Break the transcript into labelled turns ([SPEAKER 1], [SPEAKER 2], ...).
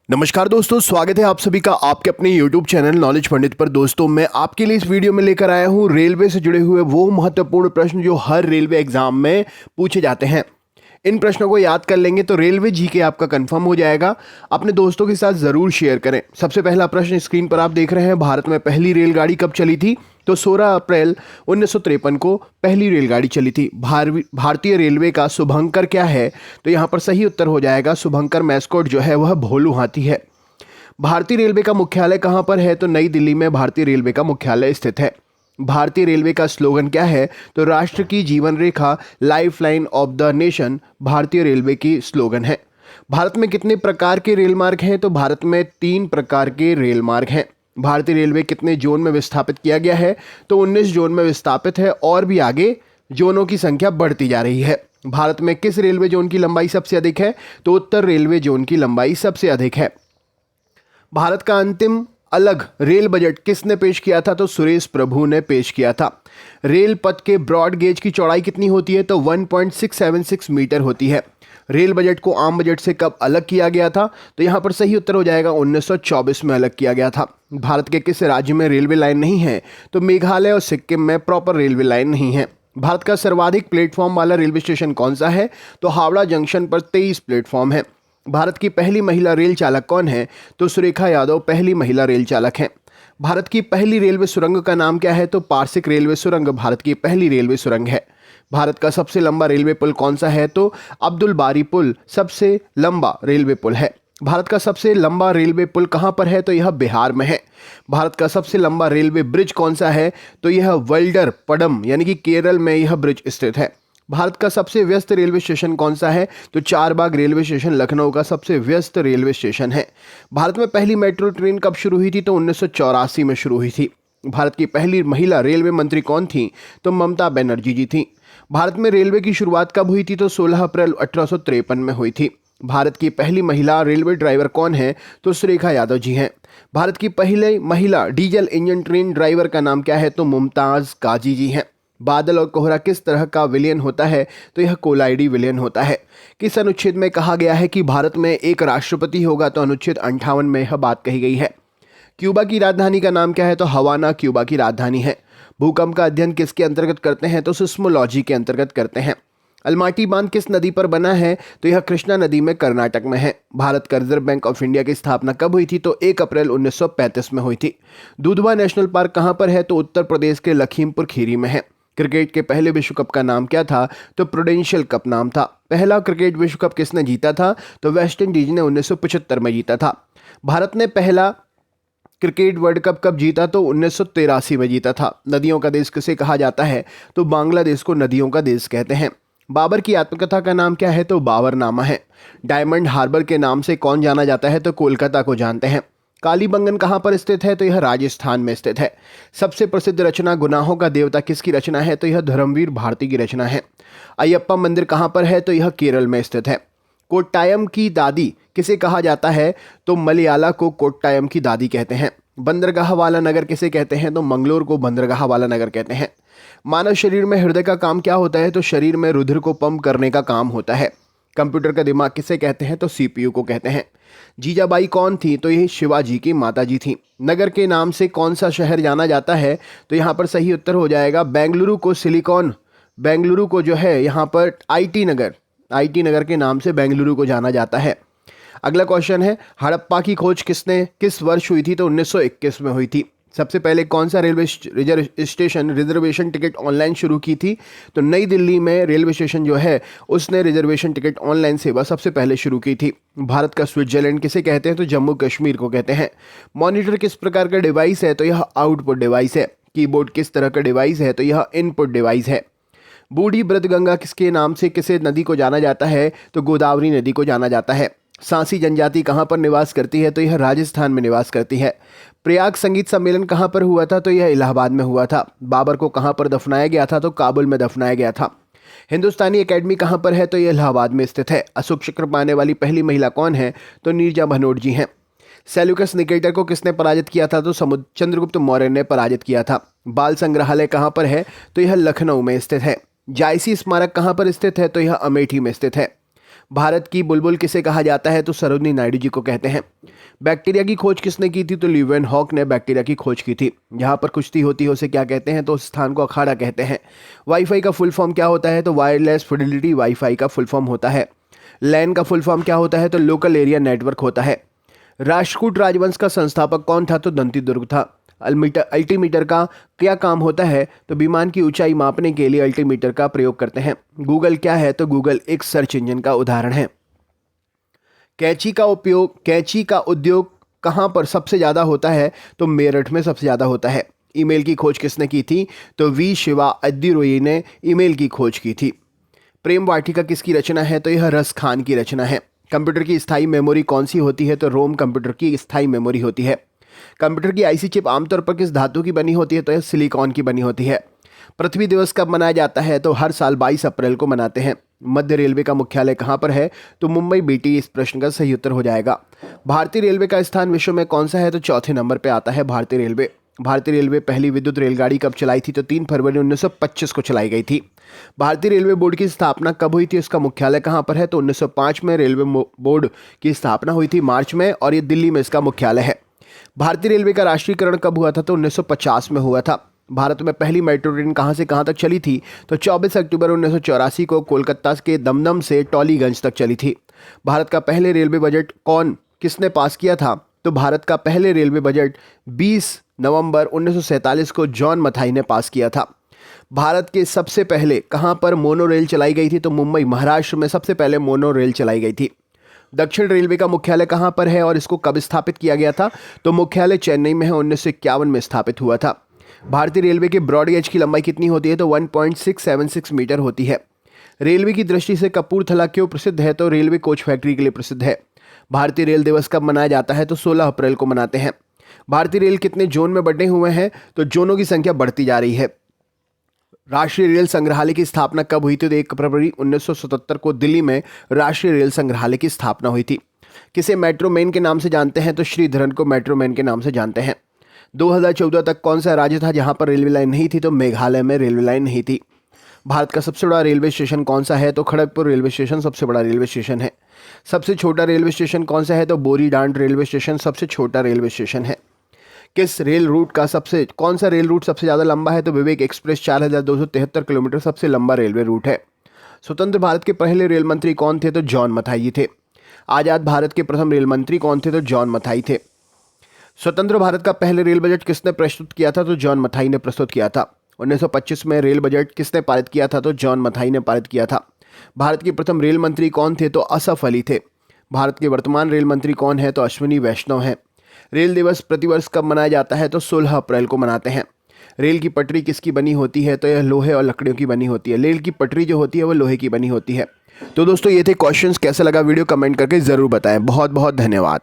[SPEAKER 1] नमस्कार दोस्तों, स्वागत है आप सभी का आपके अपने YouTube चैनल नॉलेज पंडित पर। दोस्तों, मैं आपके लिए इस वीडियो में लेकर आया हूं रेलवे से जुड़े हुए वो महत्वपूर्ण प्रश्न जो हर रेलवे एग्जाम में पूछे जाते हैं। इन प्रश्नों को याद कर लेंगे तो रेलवे जीके आपका कंफर्म हो जाएगा। अपने दोस्तों के साथ जरूर शेयर करें। सबसे पहला प्रश्न स्क्रीन पर आप देख रहे हैं, भारत में पहली रेलगाड़ी कब चली थी? तो 16 अप्रैल 1953 को पहली रेलगाड़ी चली थी। भारतीय रेलवे का शुभंकर क्या है? तो यहाँ पर सही उत्तर हो जाएगा शुभंकर मैस्कॉट जो है वह भोलू हाथी है। भारतीय रेलवे का मुख्यालय कहाँ पर है? तो नई दिल्ली में भारतीय रेलवे का मुख्यालय स्थित है। भारतीय रेलवे का स्लोगन क्या है? तो राष्ट्र की जीवन रेखा, लाइफलाइन ऑफ द नेशन भारतीय रेलवे की स्लोगन है। भारत में कितने प्रकार के रेल मार्ग हैं? तो भारत में 3 प्रकार के रेल मार्ग हैं। भारतीय रेलवे कितने जोन में विस्थापित किया गया है? तो 19 जोन में विस्थापित है और भी आगे जोनों की संख्या बढ़ती जा रही है। भारत में किस रेलवे जोन की लंबाई सबसे अधिक है? तो उत्तर रेलवे जोन की लंबाई सबसे अधिक है। भारत का अंतिम अलग रेल बजट किसने पेश किया था? तो सुरेश प्रभु ने पेश किया था। रेल पथ के ब्रॉड गेज की चौड़ाई कितनी होती है? तो 1.676 मीटर होती है। रेल बजट को आम बजट से कब अलग किया गया था? तो यहाँ पर सही उत्तर हो जाएगा 1924 में अलग किया गया था। भारत के किस राज्य में रेलवे लाइन नहीं है? तो मेघालय और सिक्किम में प्रॉपर रेलवे लाइन नहीं है। भारत का सर्वाधिक प्लेटफॉर्म वाला रेलवे स्टेशन कौन सा है? तो हावड़ा जंक्शन पर 23 प्लेटफॉर्म है। भारत की पहली महिला रेल चालक कौन है? तो सुरेखा यादव पहली महिला रेल चालक हैं। भारत की पहली रेलवे सुरंग का नाम क्या है? तो पारसिक रेलवे सुरंग भारत की पहली रेलवे सुरंग है। भारत का सबसे लंबा रेलवे पुल कौन सा है? तो अब्दुल बारी पुल सबसे लंबा रेलवे पुल है। भारत का सबसे लंबा रेलवे पुल कहाँ पर है? तो यह बिहार में है। भारत का सबसे लंबा रेलवे ब्रिज कौन सा है? तो यह वेल्डर पडम यानी कि केरल में यह ब्रिज स्थित है। भारत का सबसे व्यस्त रेलवे स्टेशन कौन सा है? तो चारबाग रेलवे स्टेशन लखनऊ का सबसे व्यस्त रेलवे स्टेशन है। भारत में पहली मेट्रो ट्रेन कब शुरू हुई थी? तो 1984 में शुरू हुई थी। भारत की पहली महिला रेलवे मंत्री कौन थी? तो ममता बनर्जी जी थी। भारत में रेलवे की शुरुआत कब हुई थी? तो 16 अप्रैल 1853 में हुई थी। भारत की पहली महिला रेलवे ड्राइवर कौन है? तो सुरेखा यादव जी हैं। भारत की पहली महिला डीजल इंजन ट्रेन ड्राइवर का नाम क्या है? तो मुमताज काजी जी हैं। बादल और कोहरा किस तरह का विलयन होता है? तो यह कोलाइडी विलयन होता है। किस अनुच्छेद में कहा गया है कि भारत में एक राष्ट्रपति होगा? तो अनुच्छेद 58 में यह बात कही गई है। क्यूबा की राजधानी का नाम क्या है? तो हवाना क्यूबा की राजधानी है। भूकंप का अध्ययन किसके अंतर्गत करते हैं? तो सिस्मोलॉजी के अंतर्गत करते हैं। अलमाटी बांध किस नदी पर बना है? तो यह कृष्णा नदी में कर्नाटक में है। भारत का रिजर्व बैंक ऑफ इंडिया की स्थापना कब हुई थी? तो 1 अप्रैल 1935 में हुई थी। दुधवा नेशनल पार्क कहाँ पर है? तो उत्तर प्रदेश के लखीमपुर खीरी में है। क्रिकेट के पहले विश्व कप का नाम क्या था? तो प्रूडेंशियल कप नाम था। पहला क्रिकेट विश्व कप किसने जीता था? तो वेस्ट इंडीज ने 1975 में जीता था। भारत ने पहला क्रिकेट वर्ल्ड कप कब जीता? तो 1983 में जीता था। नदियों का देश किसे कहा जाता है? तो बांग्लादेश को नदियों का देश कहते हैं। बाबर की आत्मकथा का नाम क्या है? तो बाबरनामा है। डायमंड हार्बर के नाम से कौन जाना जाता है? तो कोलकाता को जानते हैं। कालीबंगन कहाँ पर स्थित है? तो यह राजस्थान में स्थित है। सबसे प्रसिद्ध रचना गुनाहों का देवता किसकी रचना है? तो यह धर्मवीर भारती की रचना है। अयप्पा मंदिर कहाँ पर है? तो यह केरल में स्थित है। कोट्टायम की दादी किसे कहा जाता है? तो मलयाला को कोट्टायम की दादी कहते हैं। बंदरगाह वाला नगर किसे कहते हैं? तो मंगलोर को बंदरगाह वाला नगर कहते हैं। मानव शरीर में हृदय का काम क्या होता है? तो शरीर में रुधिर को पंप करने का काम होता है। कंप्यूटर का दिमाग किसे कहते हैं? तो सीपीयू को कहते हैं। जीजाबाई कौन थी? तो यह शिवाजी की माता जी थी। नगर के नाम से कौन सा शहर जाना जाता है? तो यहाँ पर सही उत्तर हो जाएगा बेंगलुरु को सिलिकॉन, बेंगलुरु को जो है यहाँ पर आईटी नगर के नाम से बेंगलुरु को जाना जाता है। अगला क्वेश्चन है, हड़प्पा की खोज किस वर्ष हुई थी? तो 1921 में हुई थी। सबसे पहले कौन सा railway station reservation ticket online शुरू की थी? तो नई दिल्ली में रेलवे स्टेशन जो है उसने रिजर्वेशन टिकट ऑनलाइन सेवा सबसे पहले शुरू की थी। भारत का स्विट्जरलैंड किसे कहते हैं? तो जम्मू कश्मीर को कहते हैं। मॉनिटर किस प्रकार का डिवाइस है? तो यह आउटपुट डिवाइस है। कीबोर्ड किस तरह का डिवाइस है? तो यह इनपुट डिवाइस है। बूढ़ी ब्रतगंगा किसके नाम से किसे नदी को जाना जाता है? तो गोदावरी नदी को जाना जाता है। सांसी जनजाति कहाँ पर निवास करती है? तो यह राजस्थान में निवास करती है। प्रयाग संगीत सम्मेलन कहाँ पर हुआ था? तो यह इलाहाबाद में हुआ था। बाबर को कहाँ पर दफनाया गया था? तो काबुल में दफनाया गया था। हिंदुस्तानी एकेडमी कहाँ पर है? तो यह इलाहाबाद में स्थित है। अशोक चक्र पाने वाली पहली महिला कौन है? तो नीरजा भनोट जी हैं। सेल्यूकस निकेटर को किसने पराजित किया था? तो चंद्रगुप्त मौर्य ने पराजित किया था। बाल संग्रहालय कहाँ पर है? तो यह लखनऊ में स्थित है। जायसी स्मारक कहाँ पर स्थित है? तो यह अमेठी में स्थित है। भारत की बुलबुल किसे कहा जाता है? तो सरोजिनी नायडू जी को कहते हैं। बैक्टीरिया की खोज किसने की थी? तो लीeuwenhoek ने बैक्टीरिया की खोज की थी। जहां पर कुश्ती होती है उसे क्या कहते हैं? तो उस स्थान को अखाड़ा कहते हैं। वाईफाई का फुल फॉर्म क्या होता है? तो वायरलेस फिडेलिटी वाईफाई का फुल फॉर्म होता है। लैन का फुल फॉर्म क्या होता है? तो लोकल एरिया नेटवर्क होता है। राष्ट्रकूट राजवंश का संस्थापक कौन था? तो दंतीदुर्ग था। अल्टीमीटर का क्या काम होता है? तो विमान की ऊंचाई मापने के लिए अल्टीमीटर का प्रयोग करते हैं। गूगल क्या है? तो गूगल एक सर्च इंजन का उदाहरण है। कैंची का उद्योग कहां पर सबसे ज्यादा होता है? तो मेरठ में सबसे ज्यादा होता है। ईमेल की खोज किसने की थी? तो वी शिवा अद्दी ने ईमेल की खोज की थी। प्रेम वाटिका किसकी रचना है? तो यह रस खान की रचना है। कंप्यूटर की स्थायी मेमोरी कौन सी होती है? तो रोम कंप्यूटर की स्थायी मेमोरी होती है। कंप्यूटर की आईसी चिप आमतौर पर किस धातु की बनी होती है? तो यह सिलिकॉन की बनी होती है। पृथ्वी दिवस कब मनाया जाता है? तो हर साल 22 अप्रैल को मनाते हैं। मध्य रेलवे का मुख्यालय कहां पर है? तो मुंबई बीटी इस प्रश्न का सही उत्तर हो जाएगा। भारतीय रेलवे का स्थान विश्व में कौन सा है? तो चौथे नंबर पर आता है भारतीय रेलवे। भारतीय रेलवे पहली विद्युत रेलगाड़ी कब चलाई थी? तो 3 फरवरी 1925 को चलाई गई थी। भारतीय रेलवे बोर्ड की स्थापना कब हुई थी? उसका मुख्यालय कहां पर है? तो 1905 में रेलवे बोर्ड की स्थापना हुई थी मार्च में, और ये दिल्ली में इसका मुख्यालय है। भारतीय रेलवे का राष्ट्रीयकरण कब हुआ था? तो 1950 में हुआ था। भारत में पहली मेट्रो ट्रेन कहां से कहां तक चली थी? तो 24 अक्टूबर 1984 को कोलकाता के दमदम से टॉलीगंज तक चली थी। भारत का पहले रेलवे बजट किसने पास किया था? तो भारत का पहले रेलवे बजट 20 नवंबर 1947 को जॉन मथाई ने पास किया था। भारत के सबसे पहले कहां पर मोनो रेल चलाई गई थी? तो मुंबई महाराष्ट्र में सबसे पहले मोनो रेल चलाई गई थी। दक्षिण रेलवे का मुख्यालय कहां पर है और इसको कब स्थापित किया गया था? तो मुख्यालय चेन्नई में है, 1951 में स्थापित हुआ था। भारतीय रेलवे के ब्रॉड गेज की लंबाई कितनी होती है? तो 1.676 मीटर होती है। रेलवे की दृष्टि से कपूरथला क्यों प्रसिद्ध है? तो रेलवे कोच फैक्ट्री के लिए प्रसिद्ध है। भारतीय रेल दिवस कब मनाया जाता है? तो 16 अप्रैल को मनाते हैं। भारतीय रेल कितने जोन में बंटे हुए हैं? तो जोनों की संख्या बढ़ती जा रही है। राष्ट्रीय रेल संग्रहालय की स्थापना कब हुई थी? तो 1 फरवरी 1977 को दिल्ली में राष्ट्रीय रेल संग्रहालय की स्थापना हुई थी। किसे मेट्रो मैन के नाम से जानते हैं? तो श्रीधरन को मेट्रो मैन के नाम से जानते हैं। 2014 तक कौन सा राज्य था जहां पर रेलवे लाइन नहीं थी? तो मेघालय में रेलवे लाइन नहीं थी। भारत का सबसे बड़ा रेलवे स्टेशन कौन सा है? तो खड़गपुर रेलवे स्टेशन सबसे बड़ा रेलवे स्टेशन है। सबसे छोटा रेलवे स्टेशन कौन सा है? तो बोरीडांड रेलवे स्टेशन सबसे छोटा रेलवे स्टेशन है। कौन सा रेल रूट सबसे ज़्यादा लंबा है? तो विवेक एक्सप्रेस 4273 किलोमीटर सबसे लंबा रेलवे रूट है। स्वतंत्र भारत के पहले रेल मंत्री कौन थे? तो जॉन मथाई जी थे। आज़ाद भारत के प्रथम रेल मंत्री कौन थे? तो जॉन मथाई थे। स्वतंत्र भारत का पहले रेल बजट किसने प्रस्तुत किया था? तो जॉन मथाई ने प्रस्तुत किया था। 1925 में रेल बजट किसने पारित किया था? तो जॉन मथाई ने पारित किया था। भारत के प्रथम रेल मंत्री कौन थे? तो असफ अली थे। भारत के वर्तमान रेल मंत्री कौन है? तो अश्विनी वैष्णव हैं। रेल दिवस प्रतिवर्ष कब मनाया जाता है? तो 16 अप्रैल को मनाते हैं। रेल की पटरी किसकी बनी होती है? तो यह लोहे और लकड़ियों की बनी होती है। रेल की पटरी जो होती है वो लोहे की बनी होती है। तो दोस्तों ये थे क्वेश्चंस। कैसा लगा वीडियो कमेंट करके ज़रूर बताएं। बहुत बहुत धन्यवाद।